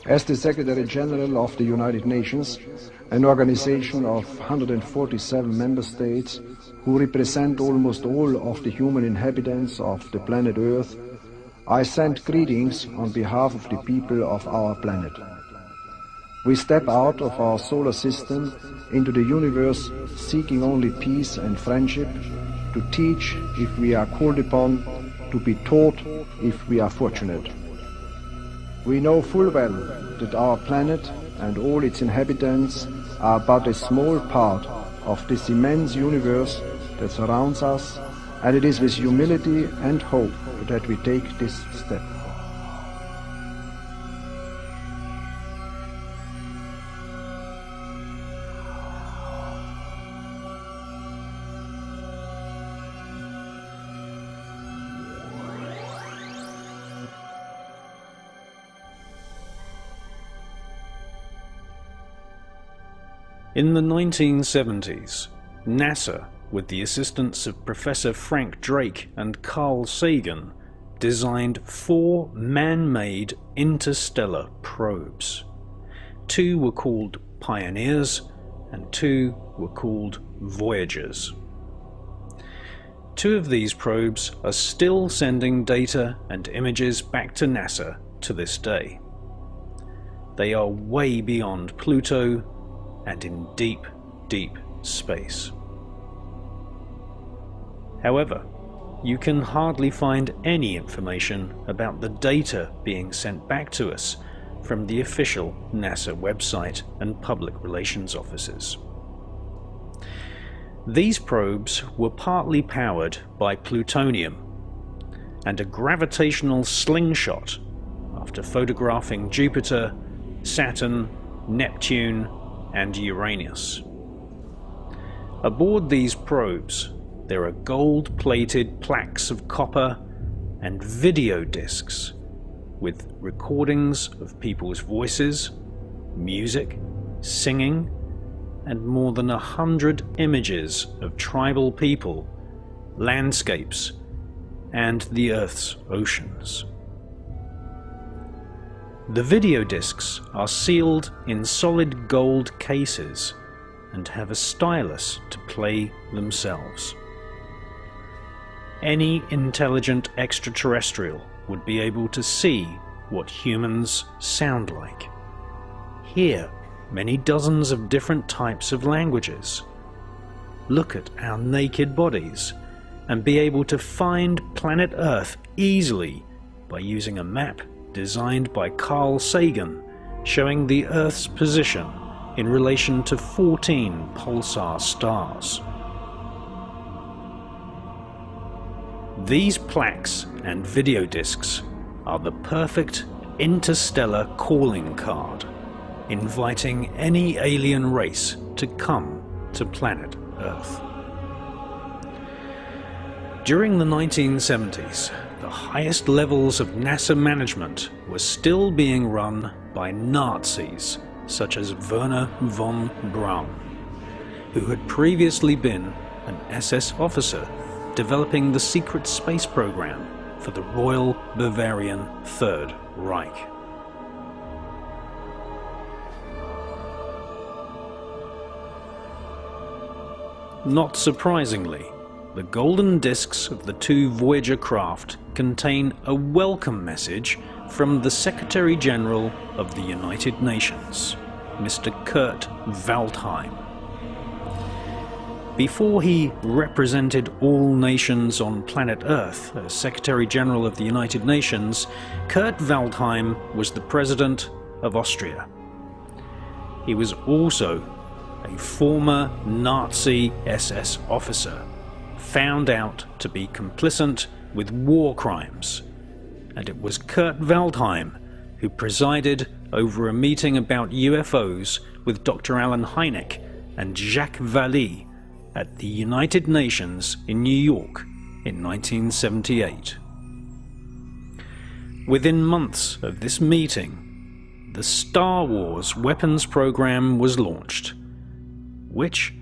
As the Secretary General of the United Nations, an organization of 147 member states who represent almost all of the human inhabitants of the planet Earth, I send greetings on behalf of the people of our planet. We step out of our solar system into the universe seeking only peace and friendship, to teach if we are called upon, to be taught if we are fortunate. We know full well that our planet and all its inhabitants are but a small part of this immense universe that surrounds us, and it is with humility and hope that we take this step. In the 1970s, NASA, with the assistance of Professor Frank Drake and Carl Sagan, designed 4 man-made interstellar probes. 2 were called Pioneers and 2 were called Voyagers. 2 of these probes are still sending data and images back to NASA to this day. They are way beyond Pluto and in deep, deep space. However, you can hardly find any information about the data being sent back to us from the official NASA website and public relations offices. These probes were partly powered by plutonium and a gravitational slingshot after photographing Jupiter, Saturn, Neptune, and Uranus. Aboard these probes, there are gold-plated plaques of copper and video discs with recordings of people's voices, music, singing, and more than 100 images of tribal people, landscapes, and the Earth's oceans. The video discs are sealed in solid gold cases and have a stylus to play themselves. Any intelligent extraterrestrial would be able to see what humans sound like, hear many dozens of different types of languages, look at our naked bodies, and be able to find planet Earth easily by using a map designed by Carl Sagan, showing the Earth's position in relation to 14 pulsar stars. These plaques and video discs are the perfect interstellar calling card, inviting any alien race to come to planet Earth. During the 1970s, the highest levels of NASA management were still being run by Nazis such as Werner von Braun, who had previously been an SS officer developing the secret space program for the Royal Bavarian Third Reich. Not surprisingly, the golden discs of the 2 Voyager craft contain a welcome message from the Secretary General of the United Nations, Mr. Kurt Waldheim. Before he represented all nations on planet Earth as Secretary General of the United Nations, Kurt Waldheim was the President of Austria. He was also a former Nazi SS officer, found out to be complicit with war crimes, and it was Kurt Waldheim who presided over a meeting about UFOs with Dr. Alan Hynek and Jacques Vallée at the United Nations in New York in 1978. Within months of this meeting, the Star Wars weapons program was launched, which,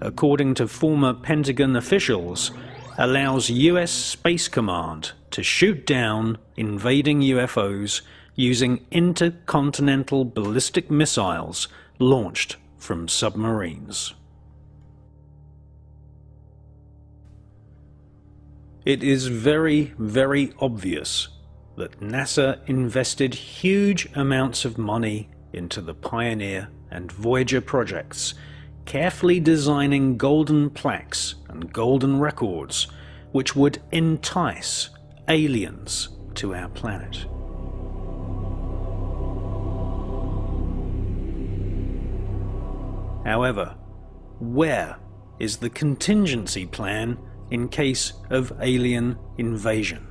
according to former Pentagon officials, allows US Space Command to shoot down invading UFOs using intercontinental ballistic missiles launched from submarines. It is very, very obvious that NASA invested huge amounts of money into the Pioneer and Voyager projects, carefully designing golden plaques and golden records which would entice aliens to our planet. However, where is the contingency plan in case of alien invasion?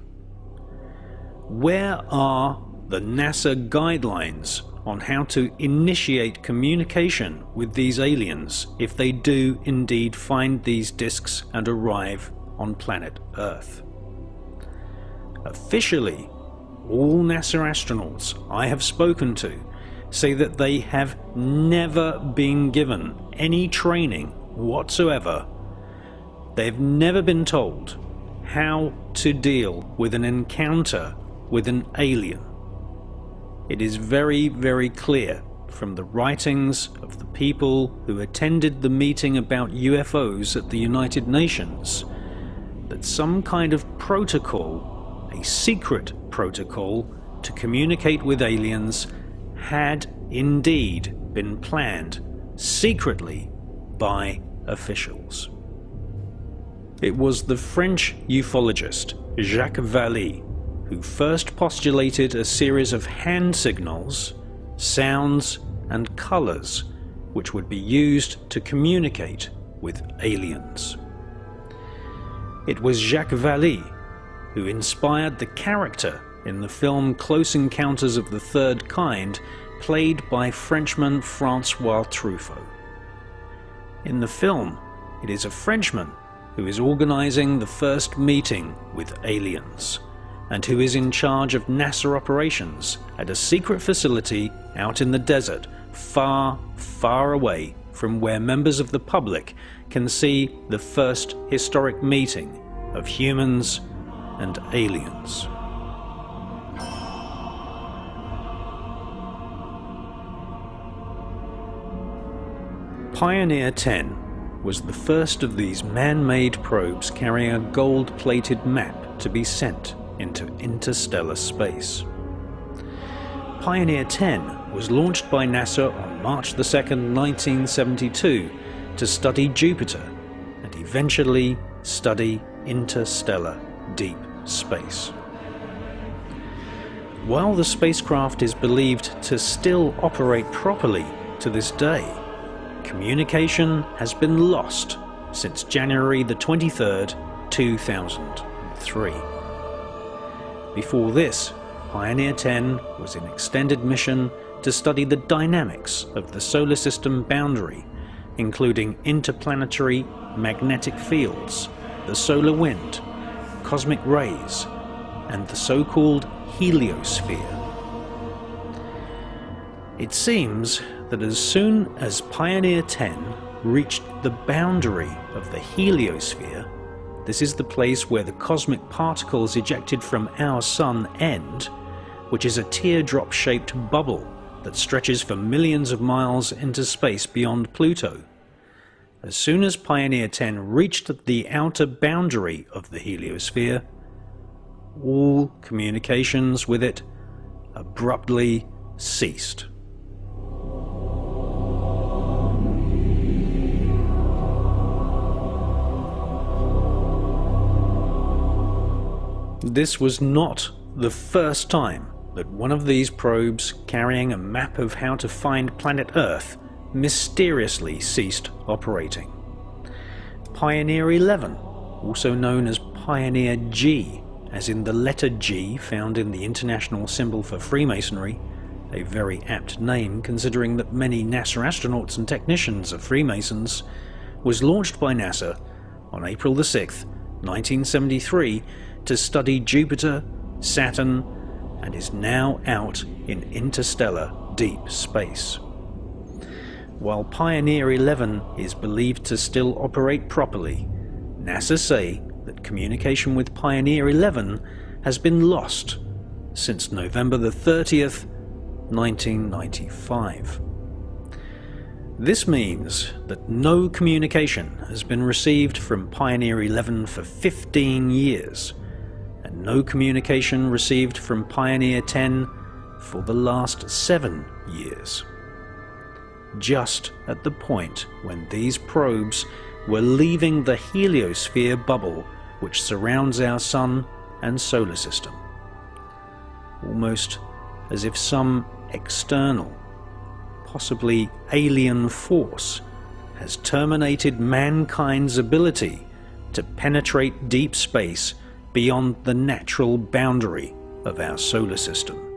Where are the NASA guidelines on how to initiate communication with these aliens if they do indeed find these disks and arrive on planet Earth? Officially, all NASA astronauts I have spoken to say that they have never been given any training whatsoever. They've never been told how to deal with an encounter with an alien. It is very, very clear from the writings of the people who attended the meeting about UFOs at the United Nations that some kind of protocol, a secret protocol to communicate with aliens, had indeed been planned secretly by officials. It was the French ufologist Jacques Vallée who first postulated a series of hand signals, sounds and colours which would be used to communicate with aliens. It was Jacques Vallée who inspired the character in the film Close Encounters of the Third Kind, played by Frenchman François Truffaut. In the film, it is a Frenchman who is organising the first meeting with aliens, and who is in charge of NASA operations at a secret facility out in the desert, far, far away from where members of the public can see the first historic meeting of humans and aliens. Pioneer 10 was the first of these man-made probes carrying a gold-plated map to be sent into interstellar space. Pioneer 10 was launched by NASA on March 2, 1972 to study Jupiter and eventually study interstellar deep space. While the spacecraft is believed to still operate properly to this day, communication has been lost since January the 23rd, 2003. Before this, Pioneer 10 was in extended mission to study the dynamics of the solar system boundary, including interplanetary magnetic fields, the solar wind, cosmic rays, and the so-called heliosphere. It seems that as soon as Pioneer 10 reached the boundary of the heliosphere, this is the place where the cosmic particles ejected from our Sun end, which is a teardrop-shaped bubble that stretches for millions of miles into space beyond Pluto. As soon as Pioneer 10 reached the outer boundary of the heliosphere, all communications with it abruptly ceased. This was not the first time that one of these probes carrying a map of how to find planet Earth mysteriously ceased operating. Pioneer 11, also known as Pioneer G, as in the letter G found in the international symbol for Freemasonry, a very apt name considering that many NASA astronauts and technicians are Freemasons, was launched by NASA on April 6, 1973 to study Jupiter, Saturn, and is now out in interstellar deep space. While Pioneer 11 is believed to still operate properly, NASA say that communication with Pioneer 11 has been lost since November the 30th, 1995. This means that no communication has been received from Pioneer 11 for 15 years, and no communication received from Pioneer 10 for the last 7 years. Just at the point when these probes were leaving the heliosphere bubble which surrounds our Sun and solar system. Almost as if some external, possibly alien force has terminated mankind's ability to penetrate deep space beyond the natural boundary of our solar system.